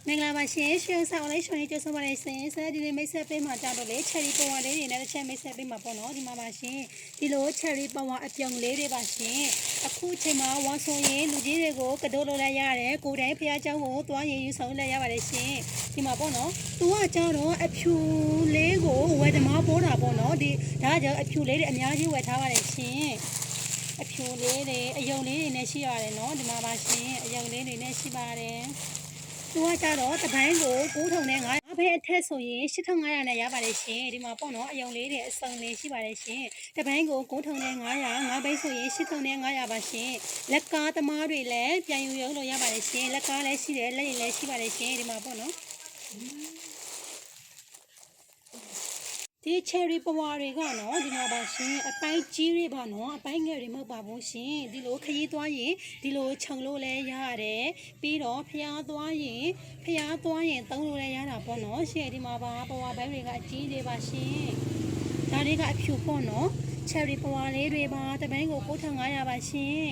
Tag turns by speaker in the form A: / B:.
A: မင်္ဂလာပါရှင်ရွှေဆောင်လေးရွှေကျုပ်ဆောင်ပါလေရှင်ဆရာဒီနေ့မိတ်ဆက်ပေးမှာကြောက်တော့လေချယ်ရီပုံဝါလေးတွေနဲ့တစ်ချက်မိတ်ဆက်ပေးမှာပေါ့နော်ဒီမှာပါရှင်ဒီလိုချယ်ရီပုံဝါအပြုံလေးတွေပါရှင်အခုချိန်မှာဝါဆိုရင်လူကြီးတွေကိုကတိုးလုပ်လိုက်ရတယ်ကိုယ်တိုင်ဖះเจ้าကိုသွားရင်ယူဆောင်လိုက်ရပါတယ်ရှင်ဒီမှာပေါ့နော်သူကကြောတော့အဖြူလေးကိုဝယ်သမားပိုးတာပေါ့နော်ဒီဒါကြောင့်အဖြူလေးတွေအများကြီးဝယ်ထားပါတယ်ရှင်အဖြူလေးတွေအယုံလေးတွေနဲ့ရှိရတယ်နော်ဒီမှာပါရှင်အယုံလေးတွေနဲ့ရှိပါတယ်သူကကြတော့တပိုင်းကို9000နဲ့5ဘဲအထက်ဆိုရင်8500နဲ့ရပါတယ်ရှင်ဒီမှာပေါ့နော်အယုံလေးတွေအစုံလေးရှိပါတယ်ရှင်တပိုင်းကို9000နဲ့500 5ဘဲဆိုရင်8000နဲ့500ပါရှင်လက်ကားသမားတွေလည်းပြန်ယူရုံလို့ရပါတယ်ရှင်လက်ကားလည်းရှိတယ်လက်ရည်လည်းရှိပါတယ်ရှင်ဒီမှာပေါ့နော်ဒီချယ်ရီပွားတွေကနော်ဒီမှာပါရှင်အပိုင်းကြီးတွေပါနော်အပိုင်းငယ်တွေမဟုတ်ပါဘူးရှင်ဒီလိုခရီးသွားရင်ဒီလိုခြုံလို့လဲရတယ်ပြီးတော့ဖျားသွားရင်သုံးလို့လဲရတာပေါ့နော်ရှင်ဒီမှာပါပွားပိုင်းတွေကအကြီးတွေပါရှင်ဒါတွေကအဖြူပေါ့နော်ချယ်ရီပွားလေးတွေပါတပိုင်းကို9500ပါရှင်